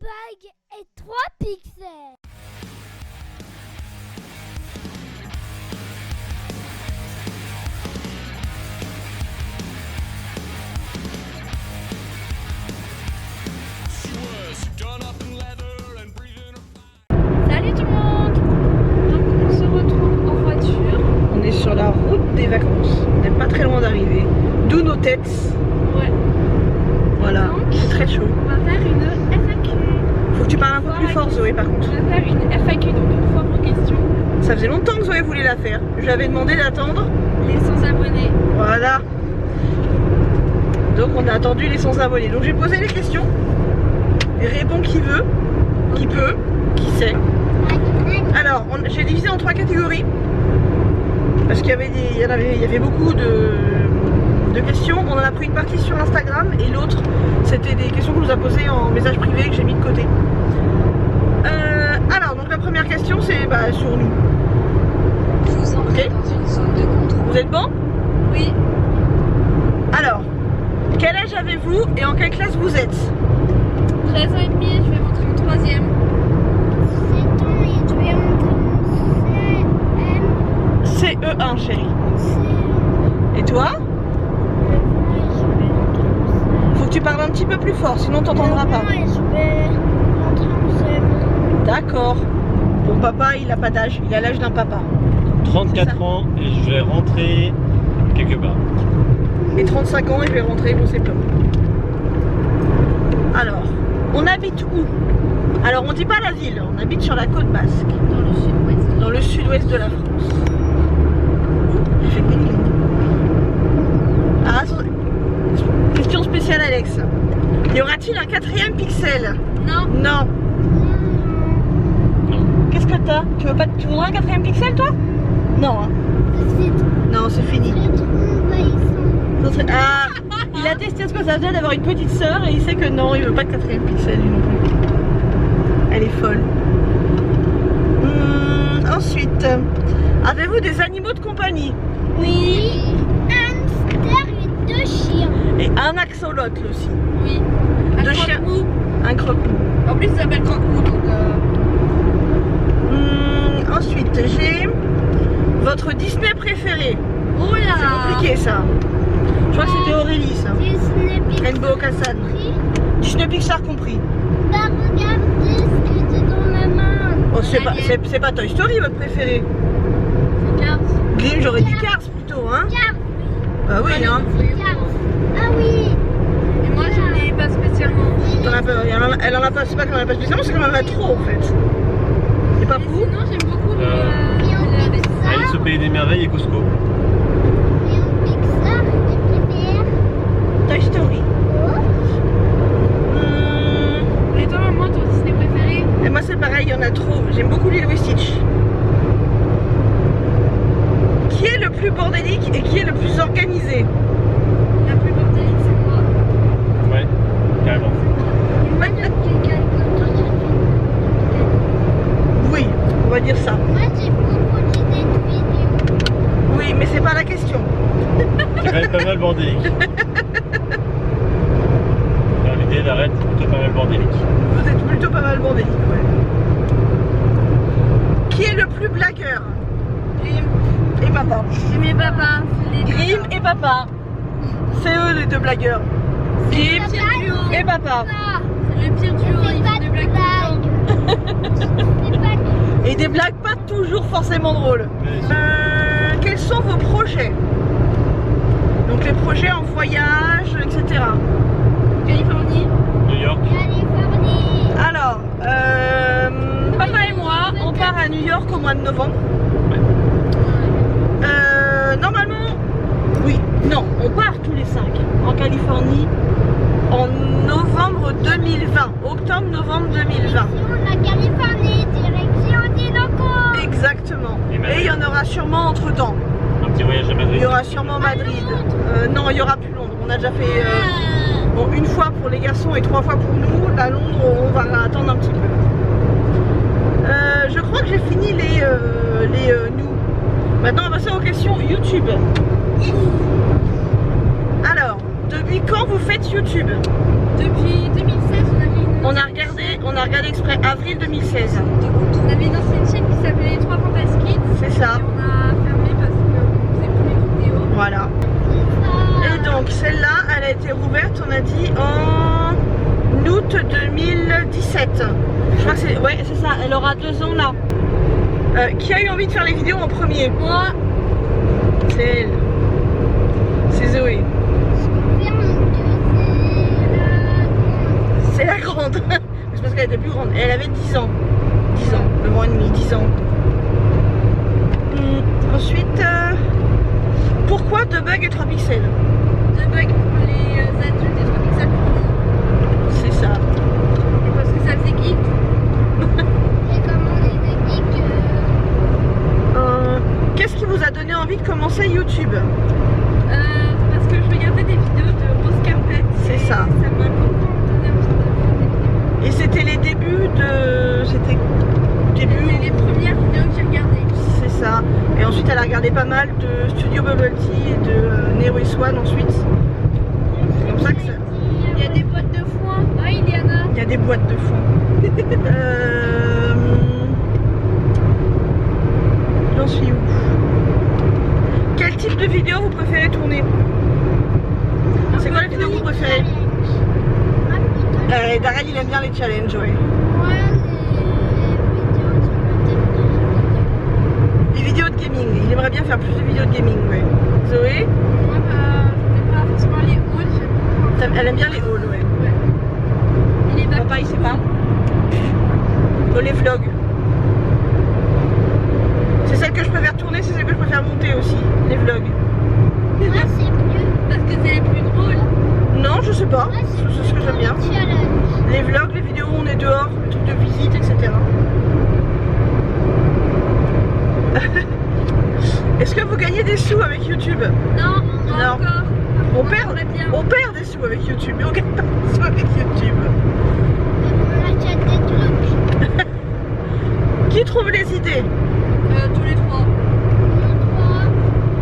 bague est 3 pixels. Salut tout le monde. Donc on se retrouve en voiture. On est sur la route des vacances. On n'est pas très loin d'arriver. D'où nos têtes. Ouais. Voilà. Donc, c'est très chaud. On va faire une FAQ. Faut que tu parles un peu plus fort, Zoé, par contre. On va faire une FAQ, donc une foire aux questions. Ça faisait longtemps que Zoé voulait la faire. Je lui avais demandé d'attendre. Les 100 abonnés. Voilà. Donc on a attendu les 100 abonnés. Donc j'ai posé les questions. Il répond qui veut, qui peut, qui sait. Alors j'ai divisé en 3 catégories. Parce qu'il y avait beaucoup de questions. On en a pris une partie sur Instagram et l'autre c'était des questions qu'on nous a posées en message privé que j'ai mis de côté. Alors donc la première question c'est sur nous. Vous entrez dans une zone de contrôle. Vous êtes bon? Oui. Alors, quel âge avez-vous et en quelle classe vous êtes? 13 ans et demi, je vais rentrer en 3ème. 7 ans et je vais rentrer en CE1 chérie. Et toi? Faut que tu parles un petit peu plus fort, sinon on t'entendra pas. Et je vais rentrer en CM1. D'accord. Bon, papa, il a pas d'âge, il a l'âge d'un papa. 34 ans et je vais rentrer quelque part. Et 35 ans et je vais rentrer, on sait pas. Alors, on habite où? Alors, on dit pas la ville, on habite sur la côte basque. Dans le sud-ouest. Dans le sud-ouest de la France. Il fait gling gling. Ah, question spéciale Alex. Y aura-t-il un 4ème pixel? Non. Non. Non. Qu'est-ce que t'as? Tu voudrais un 4ème pixel toi? Non. Hein. Non, c'est fini. Ah, il a testé ce que ça faisait d'avoir une petite sœur et il sait que non, il veut pas de 4ème pixel lui non plus. Elle est folle. Ensuite, avez-vous des animaux de compagnie? Oui. Un hamster et 2 chiens. Et un axolotl aussi. Oui. Un 2 chiens. croque-mou. Un croque-mou. En plus, il s'appelle croque-mou, donc Ensuite, j'ai votre Disney préféré. Oh là. C'est compliqué ça. Je crois que c'était Aurélie ça. Disney Pixar. Rainbow Kassan. Disney Pixar compris. Bah regardez ce que j'ai dans ma main. Oh, c'est pas Toy Story votre préféré. Cars. Glim, j'aurais dit Cars plutôt, hein. Cars. Bah oui, hein. Cars. Ah oui. Et moi, j'en ai pas spécialement. Elle en a pas, c'est pas qu'elle en a pas spécialement, c'est qu'elle en a trop en fait. C'est pas fou? Sinon, j'aime beaucoup Alice au pays des merveilles et Cusco. Et au Pixar, tu préfères Toy Story. Et toi, maman, ton Disney préféré? Et moi c'est pareil, il y en a trop. J'aime beaucoup Lilo et Stitch. Qui est le plus bordélique et qui est le plus organisé? La plus bordélique, c'est moi. Ouais, carrément. Moi, depuis quelque temps, Oui, on va dire ça. moi, j'ai beaucoup d'idées de vidéos. Oui, mais c'est pas la question. C'est quand même pas mal bordélique. Dans l'idée d'arrêt, c'est plutôt pas mal bordélique. Vous êtes plutôt pas mal bordélique, ouais. Qui est le plus blagueur? Grim. Et papa. C'est mes papas. C'est les Grim et papa. C'est eux les deux blagueurs. Grim C'est le pire duo. et papa. C'est le pire duo. C'est Ils pas font des de blagues tout le temps. C'est pas Et des blagues pas toujours forcément drôles. Mais Quels sont vos projets? Donc les projets en voyage, etc. Californie. New York, Californie. Alors, papa et moi, on part à New York au mois de novembre. Normalement, oui, non, on part tous les 5 en Californie en novembre 2020, octobre-novembre 2020. La Californie, direction des locaux. Exactement. Et Madrid. Et il y en aura sûrement entre temps. un petit voyage à Il Madrid. y aura sûrement Madrid. Non, il y aura plus Londres. On a déjà fait bon, une fois pour les garçons et 3 fois pour nous. La Londres, on va attendre un petit peu. Je crois que j'ai fini les nous. Maintenant, on va passer aux questions YouTube. Alors, depuis quand vous faites YouTube? Depuis 2016, on a fait une. On a regardé, a regardé exprès, avril 2016. On avait une ancienne chaîne qui s'appelait Les 3 Fantastic Kids. C'est ça. Et on a fermé parce qu'on faisait plus les vidéos. Voilà. Et donc celle-là, elle a été rouverte, on a dit en août 2017. Je crois que c'est, ouais, c'est ça, elle aura 2 ans là. Qui a eu envie de faire les vidéos en premier? Moi, C'est elle. C'est Zoé. C'est la grande. C'est parce qu'elle était plus grande. Elle avait 10 ans. 10 ans, 9 ans et demi, 10 ans. Ensuite, pourquoi 2 bugs et 3 pixels? 2 bugs pour les adultes et 3 pixels pour nous. C'est ça. Et parce que ça faisait geek. Et comme on était geek, Qu'est-ce qui vous a donné envie de commencer YouTube? Parce que je regardais des vidéos de Rose Carpet. C'est et ça. Ça m'a beaucoup donné envie de faire des vidéos. Et c'était les débuts de... C'était C'était les premières vidéos que j'ai regardées. C'est ça. Et ensuite elle a regardé pas mal de Studio Bubble Tea et de Nero Swan ensuite. C'est comme ça que ça... Il y a des boîtes de foin. Ah, Iliana. Il y a des boîtes de foin. J'en suis où? Quel type de vidéo vous préférez tourner? C'est quoi la vidéo que vous préférez? Darrell il aime bien les challenges, ouais. moi, Les vidéos de gaming, il aimerait bien faire plus de vidéos de gaming, ouais. Zoé, Moi, je n'aime pas forcément les hauts. elle aime bien les hauls, ouais. Et les Papa il sait pas. Oh, les vlogs. C'est celle que je préfère tourner, c'est celle que je préfère monter aussi, les vlogs. moi c'est mieux. Parce que c'est les plus drôles. Non, je sais pas, Moi, c'est ce que j'aime bien. Challenge. Les vlogs, les vidéos où on est dehors, les trucs de visite, etc. Est-ce que vous gagnez des sous avec YouTube? Non, pas Non. encore. On Moi, perd, j'aimerais bien. on perd des sous avec YouTube, mais on gagne pas des sous avec YouTube. On achète des trucs. Qui trouve les idées? Tous les 3. En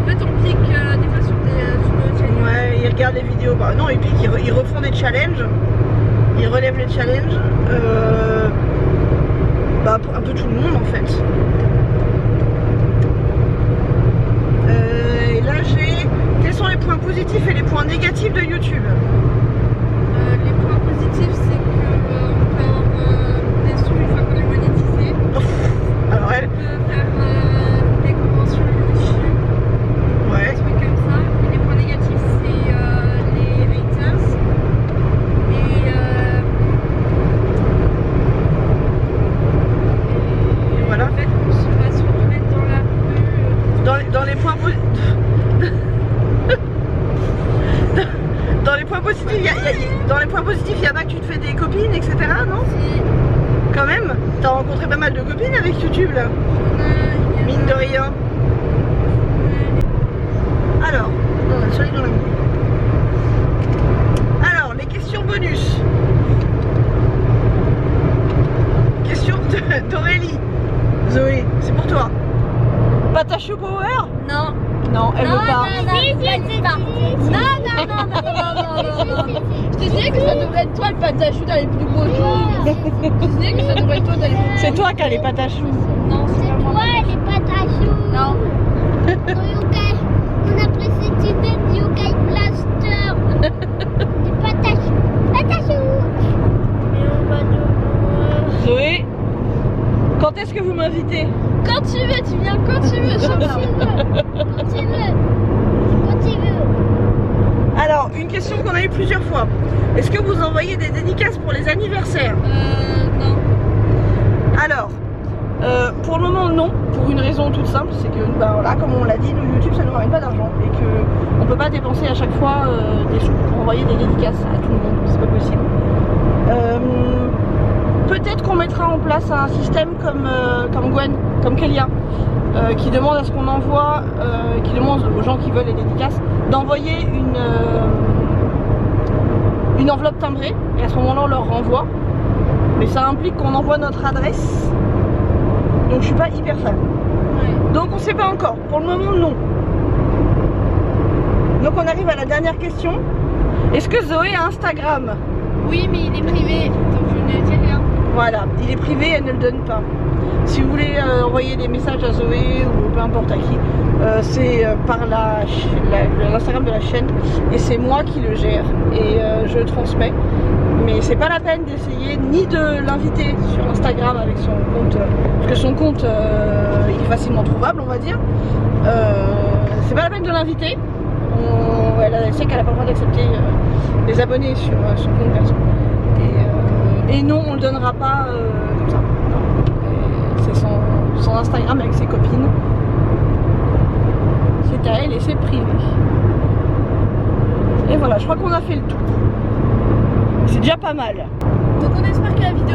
fait, on clique des fois sur le channel. Ouais, ils regardent les vidéos. Bah non, et puis ils refont des challenges. Ils relèvent les challenges. Bah, pour un peu tout le monde en fait. Et là, j'ai. Quels sont les points positifs et les points négatifs de YouTube? Les points positifs, c'est qu'on peut avoir des sous une fois qu'on est monétisé. Alors, elle. On peut faire des conventions YouTube, des Ouais. trucs comme ça. Et les points négatifs, c'est les haters. Et voilà. en fait, on se va se remettre dans la rue. Dans les points positifs. Dans les points positifs, dans les points positifs, il y a pas que tu te fais des copines, etc. Non? Quand même, t'as rencontré pas mal de copines avec YouTube là. Mine de rien. Alors, on a celui dans la main. Alors, les questions bonus. Question d'Aurélie. Zoé, c'est pour toi. Pâte à choux power? Non. Non, elle veut pas. Non. Je te disais que ça devrait être toi le pâte à choux dans les plus beaux jours. Je te disais que ça devrait être toi dans les plus beaux jours. C'est toi qui as les pâtes à choux. Non, c'est pas moi. Ouais, les pâtes à choux. Non. On a pris cette idée de yoga blaster. Les pâtes à choux. Pâtes à choux. Et on va devoir... Zoé, quand est-ce que vous m'invitez? Quand tu veux, tu viens quand tu veux. Quand tu veux. Quand tu veux. Quand tu veux. Alors, une question qu'on a eu plusieurs fois. Est-ce que vous envoyez des dédicaces pour les anniversaires? Non. Alors, pour le moment non, pour une raison toute simple, c'est que bah, voilà, comme on l'a dit, nous YouTube ça ne nous ramène pas d'argent et qu'on ne peut pas dépenser à chaque fois des sous pour envoyer des dédicaces à tout le monde, c'est pas possible. Peut-être qu'on mettra en place un système comme Gwen, comme Kélia, qui demande à ce qu'on envoie, qui demande aux gens qui veulent les dédicaces d'envoyer une enveloppe timbrée et à ce moment-là on leur renvoie. Mais ça implique qu'on envoie notre adresse. Donc je suis pas hyper fan. Ouais. Donc on sait pas encore. Pour le moment non. Donc on arrive à la dernière question. Est-ce que Zoé a Instagram? Oui, mais il est privé, donc je ne dis rien. Voilà, il est privé, elle ne le donne pas. Si vous voulez envoyer des messages à Zoé ou peu importe à qui, c'est par l'Instagram de la chaîne et c'est moi qui le gère et je le transmets. Mais c'est pas la peine d'essayer ni de l'inviter sur Instagram avec son compte, parce que son compte il est facilement trouvable, on va dire. C'est pas la peine de l'inviter. Elle sait qu'elle n'a pas le droit d'accepter les abonnés sur son compte perso. Et non, on le donnera pas comme ça. C'est son Instagram avec ses copines. C'est à elle et c'est privé. Et voilà, je crois qu'on a fait le tour. C'est déjà pas mal. Donc on espère que la vidéo